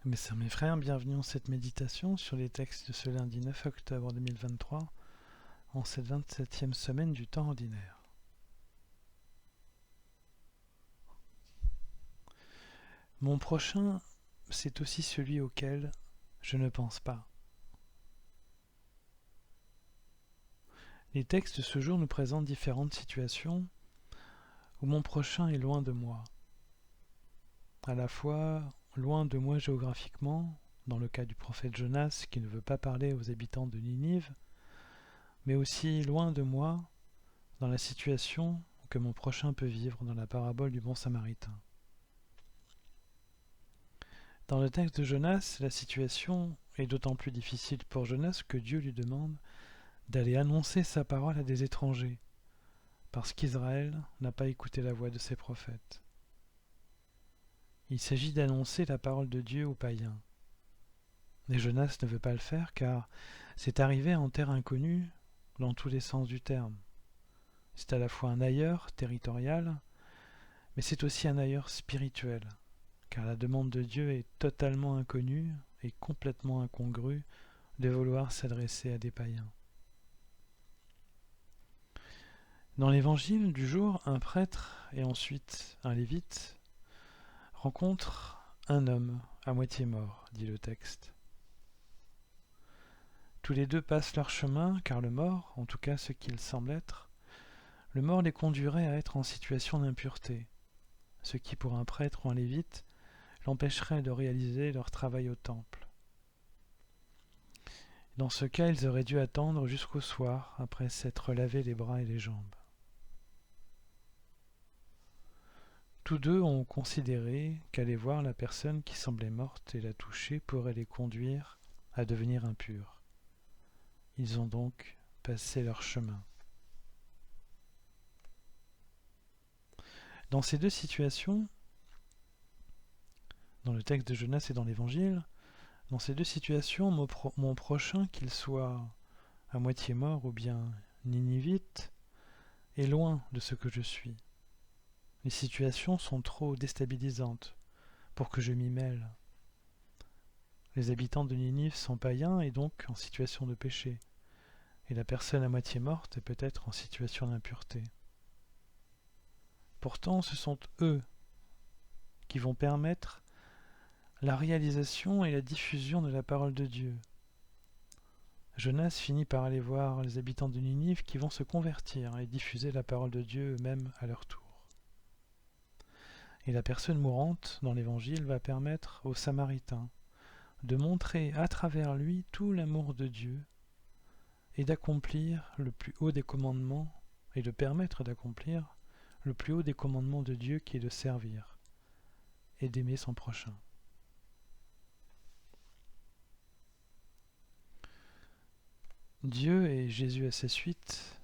Mes sœurs, mes frères, bienvenue en cette méditation sur les textes de ce lundi 9 octobre 2023, en cette 27e semaine du temps ordinaire. Mon prochain, c'est aussi celui auquel je ne pense pas. Les textes de ce jour nous présentent différentes situations où mon prochain est loin de moi. À la fois loin de moi géographiquement, dans le cas du prophète Jonas qui ne veut pas parler aux habitants de Ninive, mais aussi loin de moi dans la situation que mon prochain peut vivre dans la parabole du bon samaritain. Dans le texte de Jonas, la situation est d'autant plus difficile pour Jonas que Dieu lui demande d'aller annoncer sa parole à des étrangers, parce qu'Israël n'a pas écouté la voix de ses prophètes. Il s'agit d'annoncer la parole de Dieu aux païens. Et Jonas ne veut pas le faire car c'est arriver en terre inconnue dans tous les sens du terme. C'est à la fois un ailleurs territorial, mais c'est aussi un ailleurs spirituel, car la demande de Dieu est totalement inconnue et complètement incongrue de vouloir s'adresser à des païens. Dans l'évangile du jour, un prêtre et ensuite un lévite rencontrent un homme à moitié mort, dit le texte. Tous les deux passent leur chemin, car le mort, en tout cas ce qu'il semble être, le mort les conduirait à être en situation d'impureté, ce qui pour un prêtre ou un lévite l'empêcherait de réaliser leur travail au temple. Dans ce cas, ils auraient dû attendre jusqu'au soir, après s'être lavé les bras et les jambes. Tous deux ont considéré qu'aller voir la personne qui semblait morte et la toucher pourrait les conduire à devenir impurs. Ils ont donc passé leur chemin. Dans ces deux situations, dans le texte de Jonas et dans l'Évangile, dans ces deux situations, mon prochain, qu'il soit à moitié mort ou bien ninivite, est loin de ce que je suis. Les situations sont trop déstabilisantes pour que je m'y mêle. Les habitants de Ninive sont païens et donc en situation de péché, et la personne à moitié morte est peut-être en situation d'impureté. Pourtant, ce sont eux qui vont permettre la réalisation et la diffusion de la parole de Dieu. Jonas finit par aller voir les habitants de Ninive qui vont se convertir et diffuser la parole de Dieu eux-mêmes à leur tour. Et la personne mourante dans l'Évangile va permettre aux Samaritains de montrer à travers lui tout l'amour de Dieu et d'accomplir le plus haut des commandements et de permettre d'accomplir le plus haut des commandements de Dieu qui est de servir et d'aimer son prochain. Dieu et Jésus à sa suite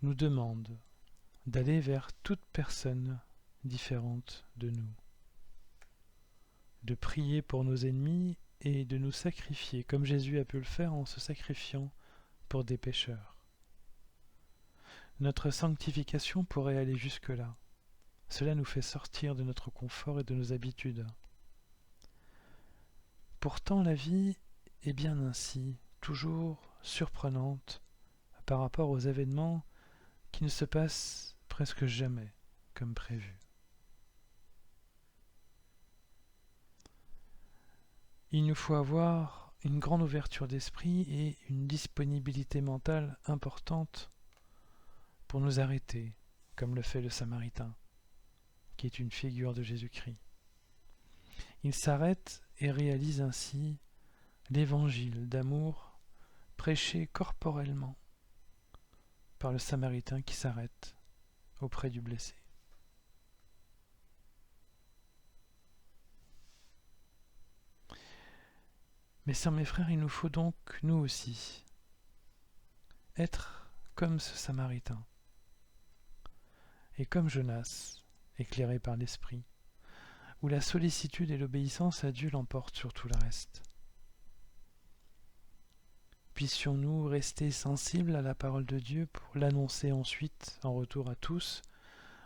nous demandent d'aller vers toute personne différente de nous, de prier pour nos ennemis et de nous sacrifier comme Jésus a pu le faire en se sacrifiant pour des pécheurs. Notre sanctification pourrait aller jusque-là. Cela nous fait sortir de notre confort et de nos habitudes. Pourtant, la vie est bien ainsi, toujours surprenante par rapport aux événements qui ne se passent presque jamais comme prévu. Il nous faut avoir une grande ouverture d'esprit et une disponibilité mentale importante pour nous arrêter, comme le fait le Samaritain, qui est une figure de Jésus-Christ. Il s'arrête et réalise ainsi l'évangile d'amour prêché corporellement par le Samaritain qui s'arrête auprès du blessé. Mes sœurs, mes frères, il nous faut donc, nous aussi, être comme ce Samaritain, et comme Jonas, éclairé par l'Esprit, où la sollicitude et l'obéissance à Dieu l'emportent sur tout le reste. Puissions-nous rester sensibles à la parole de Dieu pour l'annoncer ensuite en retour à tous,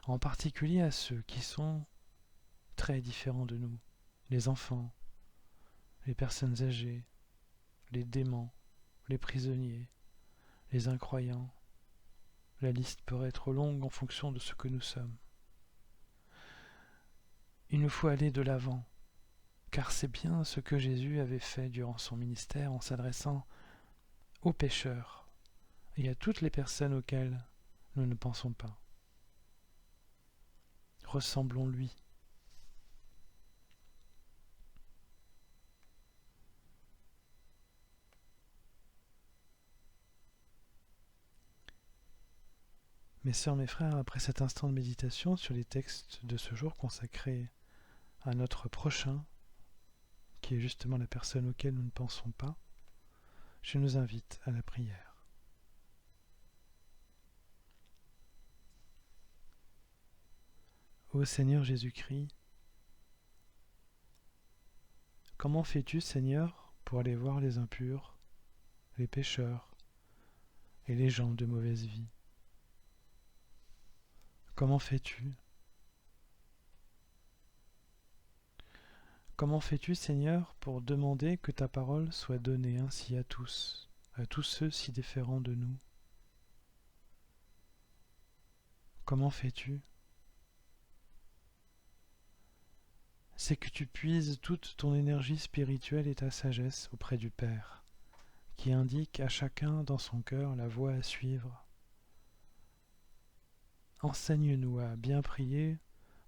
en particulier à ceux qui sont très différents de nous, les enfants, les personnes âgées, les déments, les prisonniers, les incroyants. La liste pourrait être longue en fonction de ce que nous sommes. Il nous faut aller de l'avant, car c'est bien ce que Jésus avait fait durant son ministère en s'adressant aux pécheurs et à toutes les personnes auxquelles nous ne pensons pas. Ressemblons-lui. Mes sœurs, mes frères, après cet instant de méditation sur les textes de ce jour consacrés à notre prochain, qui est justement la personne auquel nous ne pensons pas, je nous invite à la prière. Ô Seigneur Jésus-Christ, comment fais-tu, Seigneur, pour aller voir les impurs, les pécheurs et les gens de mauvaise vie? Comment fais-tu? Comment fais-tu, Seigneur, pour demander que ta parole soit donnée ainsi à tous ceux si différents de nous? Comment fais-tu? C'est que tu puises toute ton énergie spirituelle et ta sagesse auprès du Père, qui indique à chacun dans son cœur la voie à suivre. Enseigne-nous à bien prier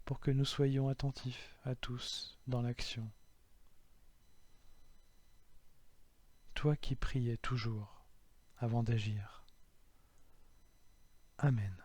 pour que nous soyons attentifs à tous dans l'action. Toi qui priais toujours avant d'agir. Amen.